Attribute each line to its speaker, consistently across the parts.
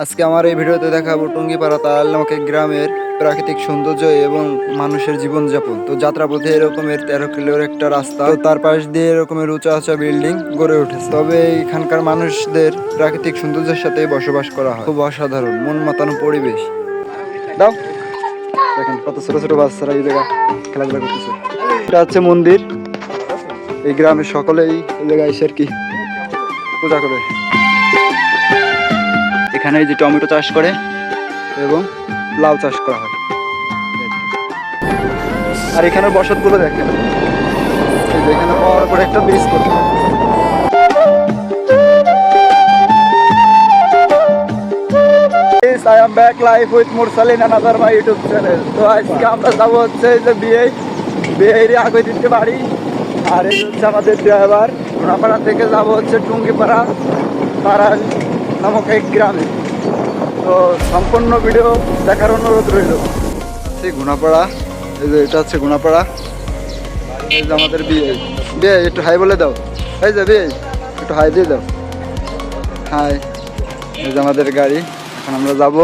Speaker 1: আজকে আমার এই ভিডিওতে দেখাবো টুঙ্গিপাড়া তারাল নামক এক গ্রামের প্রাকৃতিক সৌন্দর্য এবং মানুষের জীবনযাপন। তো যাত্রাপথে এরকমের 13 কিলোর একটা রাস্তা, তো তার পাশ দিয়ে এরকমের উঁচা উঁচা বিল্ডিং গড়ে উঠেছে। তবে এখানকার মানুষদের প্রাকৃতিক সৌন্দর্যের সাথে বসবাস করা হয়। খুব অসাধারণ, মন মাতানো পরিবেশ। দাও দেখেন কত ছোট ছোট বাচ্চারা এই জায়গায় খেলাধুলা করতেছে। এটা হচ্ছে মন্দির। এই গ্রামের সকলেই এই জায়গায় এসে আর কি পূজা করে। এখানে যে টমেটো চাষ করে এবং লাউ চাষ করা হয়। আর এখানে বসতগুলো দেখেন, এখানে পাওয়ার পরে একটা ব্রিজ করতে হয়। I am back live with Mursalin and another my YouTube channel. তো আজকে আমরা যাবো হচ্ছে যে বিয়ের আগে দিতে বাড়ি। আর এই হচ্ছে আমাদের ড্রাইভার। ঘোড়াপাড়া থেকে যাবো হচ্ছে টুঙ্গিপাড়া তারাল নামক এক গ্রামে। তো সম্পূর্ণ ভিডিও দেখার অনুরোধ রইল। ঘোড়াপাড়া, এই যে এটা হচ্ছে ঘোড়াপাড়া। এই যে আমাদের বিয়ে একটু হাই বলে দাও। এই যে বিয়ে একটু হাই দিয়ে দাও। হাই। এই যে আমাদের গাড়ি, এখন আমরা যাবো।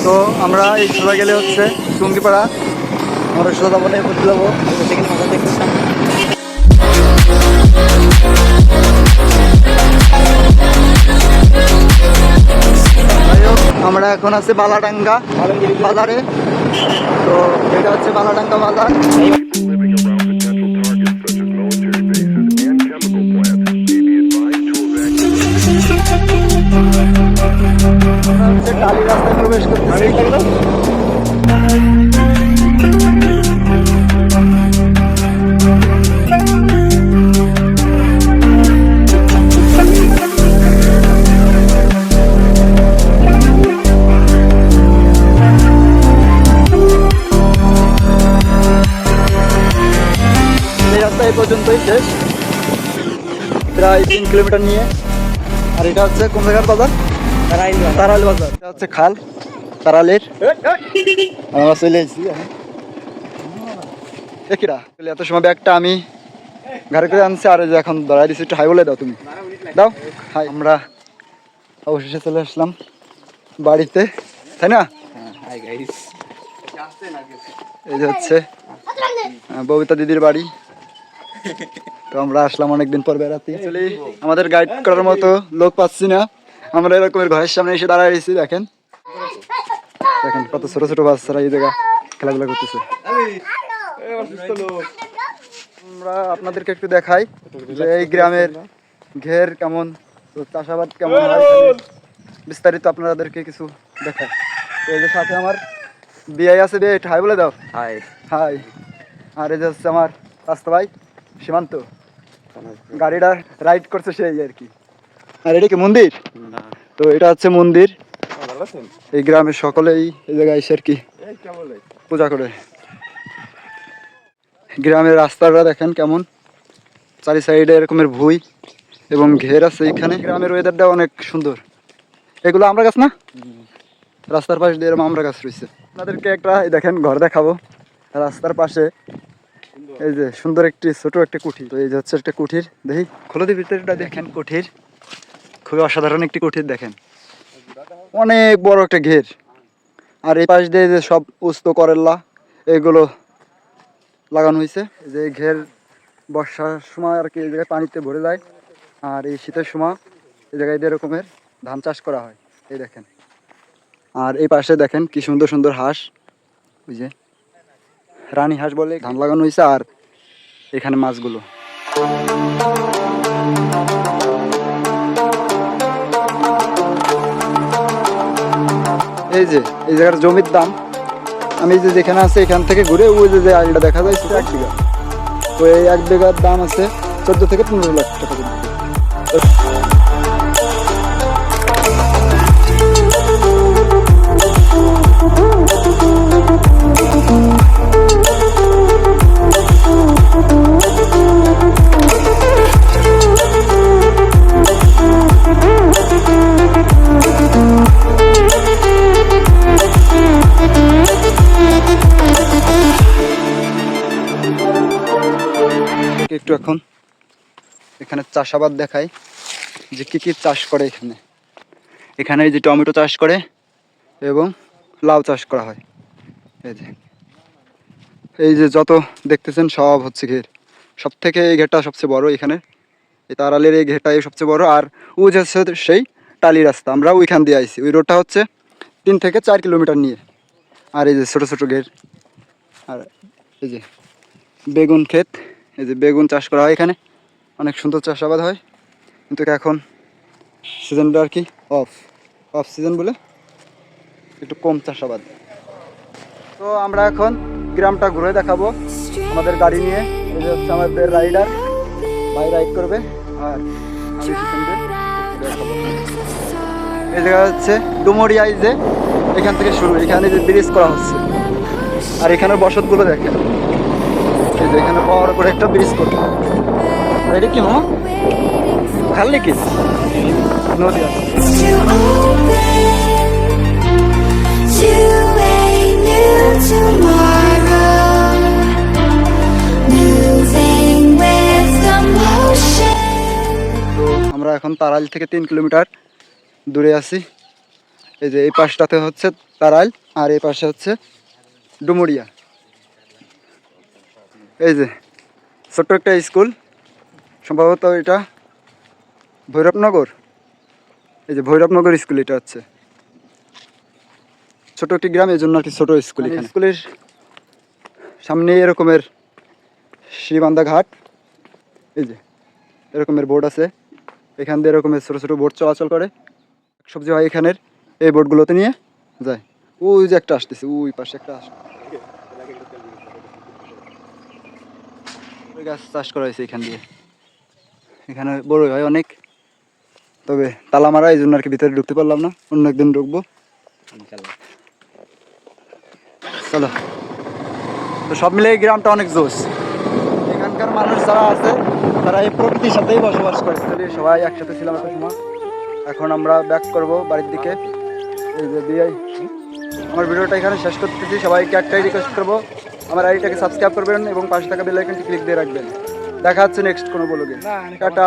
Speaker 1: তো আমরা এই সোজা গেলে হচ্ছে টুঙ্গিপাড়া। আমরা সোজা বলে করতে যাবো। আমরা এখন আছি বালাডাঙ্গা বাজারে। তো এটা হচ্ছে বালাডাঙ্গা বাজার। টালি রাস্তায় প্রবেশ করতেছি। এই রাস্তা এই পর্যন্তই শেষ, প্রায় 3 কিলোমিটার নিয়ে। আর এটা হচ্ছে কোন জায়গার বাজার? তারাল বাজার। এটা হচ্ছে খাল তারালের। আমরা চলে এসেছি। এত সময় ব্যাগটা আমি গাড়ি করে আনছি, আর এখন দাঁড়াই দিচ্ছি। একটু হাই বলে দাও, তুমি দাও হাই। আমরা অবশেষে চলে আসলাম বাড়িতে, তাই না? এই যে হচ্ছে ববিতা দিদির বাড়ি। তো আমরা আসলাম অনেকদিন পর বেড়াতে। আমাদের গাইড করার মতো লোক পাচ্ছি না। আমরা এরকমের ঘরের সামনে এসে দাঁড়ায় রয়েছি। দেখেন দেখেন কত ছোট ছোট বাচ্চারা এই জায়গায় খেলাধুলা করতেছে। আমরা আপনাদেরকে একটু দেখাই যে এই গ্রামের ঘের কেমন, চাষাবাদ কেমন হয়, বিস্তারিত আপনাদেরকে কিছু দেখাই। এই যে সাথে আমার বিয়ে আছে, বিয়ে একটু হাই বলে দাও। High high. আর এই যে হচ্ছে আমার রাস্তা ভাই সীমান্ত, গাড়িটা রাইড করছে সেই আর কি। আর এটা কি মন্দির? তো এটা হচ্ছে মন্দির। এই গ্রামের সকলেই এই জায়গায় এসে আর কি পূজা করে। গ্রামের রাস্তাটা দেখেন কেমন, চারি সাইডে এরকমের ভুই এবং ঘের আছে। এখানে গ্রামের ওয়েদারটা অনেক সুন্দর। এগুলো আমরা গাছ না, রাস্তার পাশে দিয়ে এরকম আমরা গাছ রয়েছে। আপনাদেরকে একটা দেখেন ঘর দেখাবো রাস্তার পাশে। এই যে সুন্দর একটি ছোট একটা কুঠির। তো এই যে হচ্ছে একটা কুঠির, দেখি খোলদের ভিতরটা দেখেন। কুঠির খুবই অসাধারণ একটি কুঠির, দেখেন অনেক বড় একটা ঘের। আর এই পাশ দিয়ে যে সব উস্ত করেল্লা এগুলো লাগানো হয়েছে। যে ঘের বর্ষার সময় আর কি এই জায়গায় পানিতে ভরে যায়, আর এই শীতের সময় এই জায়গায় এরকমের ধান চাষ করা হয়। এই দেখেন। আর এই পাশে দেখেন কি সুন্দর সুন্দর হাঁস, ওই যে রানী হাঁস বলে ধান লাগানো হয়েছে। আর এখানে মাছগুলো এই যে এই জায়গার জমির দাম আমি যে যেখানে আছে এখান থেকে ঘুরে ওই যে আইলটা দেখা যায় সেটা 1 বিঘা। তো এই 1 বিঘার দাম আছে 14 থেকে 15 লাখ টাকা পর্যন্ত। এখানে চাষাবাদ দেখায় যে কী কী চাষ করে এখানে। এখানে এই যে টমেটো চাষ করে এবং লাউ চাষ করা হয়। এই যে যত দেখতেছেন সব হচ্ছে ঘের। সব থেকে এই ঘেরটা সবচেয়ে বড় এখানে, এই তারালের এই ঘেরটাই সবচেয়ে বড়। আর ও যে হচ্ছে সেই টালি রাস্তা, আমরা ওইখান দিয়ে আইছি। ওই রোডটা হচ্ছে 3 থেকে 4 কিলোমিটার নিয়ে। আর এই যে ছোটো ছোটো ঘের, আর এই যে বেগুন ক্ষেত, এই যে বেগুন চাষ করা হয় এখানে, অনেক সুন্দর চাষাবাদ হয়। কিন্তু এখন সিজনটা আর কি অফ সিজন বলে একটু কম চাষাবাদ। তো আমরা এখন গ্রামটা ঘুরে দেখাবো আমাদের গাড়ি নিয়ে। এই যে হচ্ছে আমাদের রাইডার, ভাই রাইড করবে আর আমি পিছন দিয়ে দেখাবো। এই জায়গা হচ্ছে ডুমুরিয়া, এই যে এখান থেকে শুরু, এখানে যে ব্রিজ করা হচ্ছে। আর এখানের বসতগুলো দেখেন, এই যে এখানে বড় করে একটা ব্রিজ করবে। এটা কি মামা খালি কি নদী আছে? আমরা এখন তারাইল থেকে 3 কিলোমিটার দূরে আছি। এই যে এই পাশটাতে হচ্ছে তারাইল আর এই পাশে হচ্ছে ডুমুরিয়া। এই যে ছোট্ট একটা স্কুল, সম্ভবত এটা ভৈরবনগর। এই যে ভৈরবনগর স্কুল, এটা হচ্ছে ছোট একটি গ্রাম, এই জন্য আর কি ছোট স্কুল। এখানে স্কুলের সামনে এরকমের শ্রীবান্ধা ঘাট, এই যে এরকমের বোর্ড আছে। এখান দিয়ে এরকমের ছোটো ছোটো বোট চলাচল করে, সবজি হয় এখানের এই বোটগুলোতে নিয়ে যায়। ওই যে একটা আসতেছে, ওই পাশে একটা ওই গাছ চাষ করা হয়েছে এখান দিয়ে। এখানে বড় হয় অনেক, তবে তালা মারা, এই জন্য আর কি ভিতরে ঢুকতে পারলাম না, অন্য একদিন ঢুকবো চলো। তো সব মিলে এই গ্রামটা অনেক জোশ। এখানকার মানুষ যারা আছে তারা এই প্রকৃতির সাথেই বসবাস করে। সবাই একসাথে ছিলাম একটা সময়। এখন আমরা ব্যাক করব বাড়ির দিকে। এই যে দিয়ে আমার ভিডিওটা এখানে শেষ করতেছি। সবাইকে একটাই রিকোয়েস্ট করবো, আমার আইডিটাকে সাবস্ক্রাইব করবেন এবং পাশে থাকা বেল আইকনটি ক্লিক দিয়ে রাখবেন। দেখা হচ্ছে নেক্সট কোনো ব্লগে। টাটা।